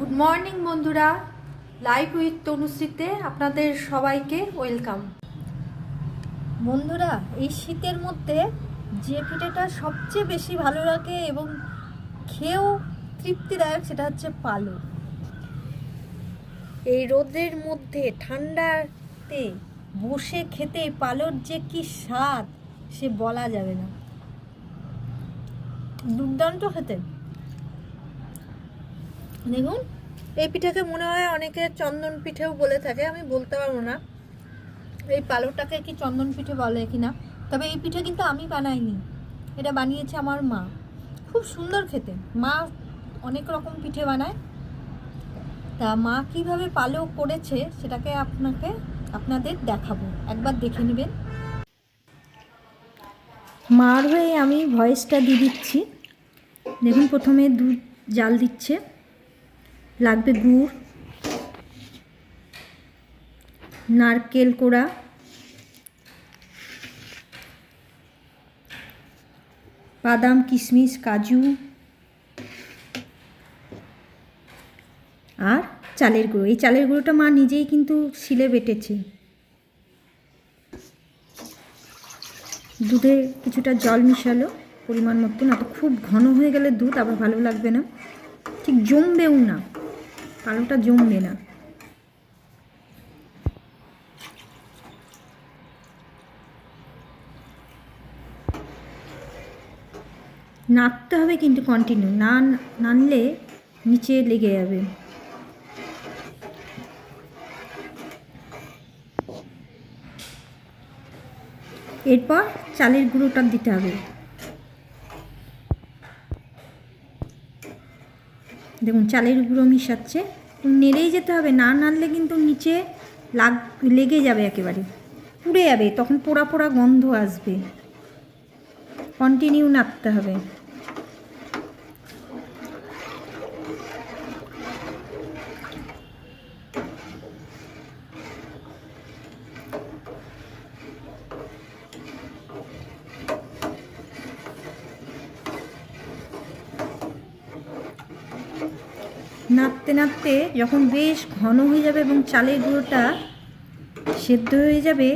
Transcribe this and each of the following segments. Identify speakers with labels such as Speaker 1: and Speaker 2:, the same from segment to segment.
Speaker 1: Good morning বন্ধুরা, live with তনুশ্রীতে আপনাদের সবাইকে ওয়েলকাম। বন্ধুরা, এই শীতের মধ্যে যে পিঠেটা সবচেয়ে বেশি ভালো লাগে এবং খেয়েও তৃপ্তিদায়ক সেটা হচ্ছে পালক। এই রোদের মধ্যে ঠান্ডাতে বসে খেতে পালক যে কি স্বাদ সে বলা যাবে না, দুর্দান্ত খেতে। দেখুন, এই পিঠাকে মনে হয় অনেকে চন্দন পিঠেও বলে থাকে, আমি বলতে পারবো না এই পালকটাকে কি চন্দন পিঠে বলে কিনা। তবে এই পিঠে কিন্তু আমি বানাইনি, এটা বানিয়েছে আমার মা। খুব সুন্দর খেতে। মা অনেক রকম পিঠে বানায়, তা মা কিভাবে পালক করেছে সেটাকে আপনাদের দেখাবো, একবার দেখে নেবেন। মার হয়ে আমি ভয়েসটা দিয়ে দিচ্ছি। দেখুন, প্রথমে দুধ জাল দিচ্ছে, লাগবে গুড়, নারকেল কোড়া, বাদাম, কিশমিশ, কাজু আর চালের গুঁড়ো। এই চালের গুঁড়োটা মা নিজেই কিন্তু শিলে বেটেছে। দুধে কিছুটা জল মিশালো পরিমাণ মতো, না তো খুব ঘন হয়ে গেলে দুধ আবার ভালো লাগবে না, ঠিক জমবেও না, পালকটা জমবে না। নাড়তে হবে কিন্তু কন্টিনিউ, না নাড়লে নিচে লেগে যাবে। এরপর চালের গুঁড়োটা দিতে হবে। দেখুন, চালের গুঁড়ো মিশাচ্ছে, নেড়েই যেতে হবে, না নাড়লে কিন্তু নিচে লেগে যাবে, একেবারে পুড়ে যাবে, তখন পোড়া পোড়া গন্ধ আসবে। কন্টিনিউ নাড়তে হবে। নাড়তে নাড়তে যখন বেশ ঘন হয়ে যাবে এবং চালের গুঁড়োটা সেদ্ধ হয়ে যাবে,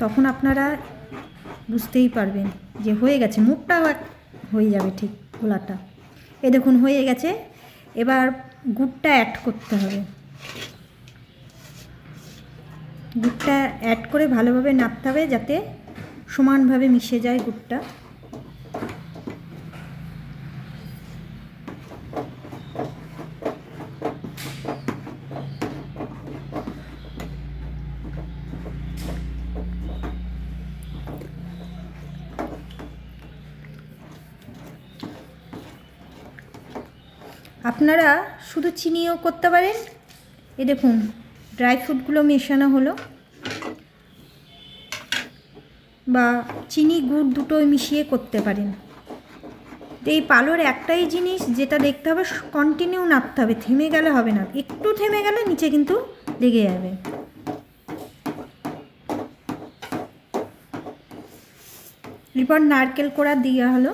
Speaker 1: তখন আপনারা বুঝতেই পারবেন যে হয়ে গেছে, মুখটাও হয়ে যাবে ঠিক গোলাটা। এ দেখুন হয়ে গেছে। এবার গুড়টা অ্যাড করতে হবে। গুড়টা অ্যাড করে ভালোভাবে নাড়তে হবে যাতে সমানভাবে মিশে যায় গুড়টা। আপনারা শুধু চিনিও করতে পারেন। এ দেখুন, ড্রাই ফ্রুটগুলো মেশানো হলো, বা চিনি গুড় দুটোই মিশিয়ে করতে পারেন। এই পালোর একটাই জিনিস যেটা দেখতে হবে, কন্টিনিউ নাড়তে হবে, থেমে গেলে হবে না, একটু থেমে গেলে নিচে কিন্তু লেগে যাবে। এরপর নারকেল কোড়া দেওয়া হলো।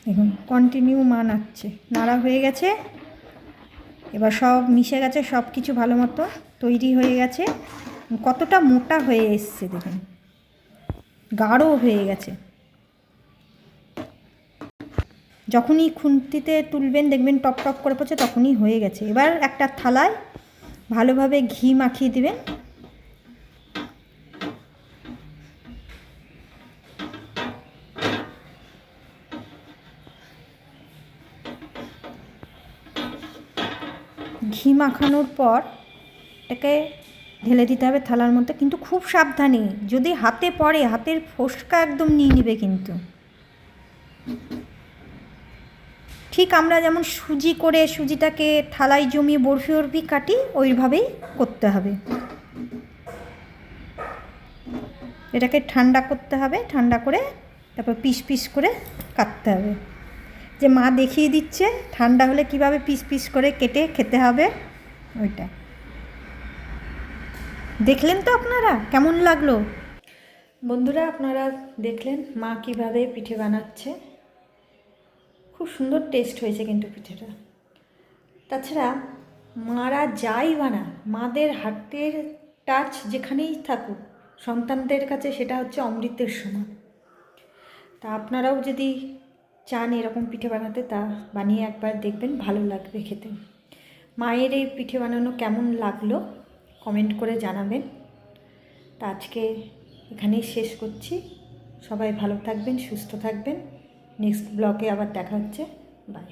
Speaker 1: দেখুন, কন্টিনিউ মা নাড়ছে, নাড়া হয়ে গেছে। এবার সব মিশে গেছে, সব কিছু ভালো মতো তৈরি হয়ে গেছে। কতটা মোটা হয়ে এসছে দেখুন, গাঢ় হয়ে গেছে। যখনই খুন্তিতে তুলবেন দেখবেন টপ টপ করে পড়ছে, তখনই হয়ে গেছে। এবার একটা থালায় ভালোভাবে ঘি মাখিয়ে দেবেন। ঘি মাখানোর পর এটাকে ঢেলে দিতে হবে থালার মধ্যে, কিন্তু খুব সাবধানে, যদি হাতে পড়ে হাতের ফোসকা একদম নিয়ে নেবে কিন্তু। ঠিক আমরা যেমন সুজি করে সুজিটাকে থালায় জমিয়ে বরফি বরফি কাটি, ওইভাবেই করতে হবে। এটাকে ঠান্ডা করতে হবে, ঠান্ডা করে তারপর পিস পিস করে কাটতে হবে। যে মা দেখিয়ে দিচ্ছে ঠান্ডা হলে কিভাবে পিস পিস করে কেটে খেতে হবে, ওইটা দেখলেন তো আপনারা? কেমন লাগলো বন্ধুরা? আপনারা দেখলেন মা কিভাবে পিঠে বানাচ্ছে। খুব সুন্দর টেস্ট হয়েছে কিন্তু পিঠেটা। তাছাড়া মারা যাই বানা, মাদের হাতের টাচ যেখানেই থাকুক সন্তানদের কাছে সেটা হচ্ছে অমৃতের সমান। তা আপনারাও যদি চান এরকম পিঠে বানাতে, তা বানিয়ে একবার দেখবেন, ভালো লাগবে খেতে। মায়ের এই পিঠে বানানো কেমন লাগলো কমেন্ট করে জানাবেন। তা আজকে এখানেই শেষ করছি। সবাই ভালো থাকবেন, সুস্থ থাকবেন। নেক্সট ব্লগে আবার দেখা হচ্ছে। বাই।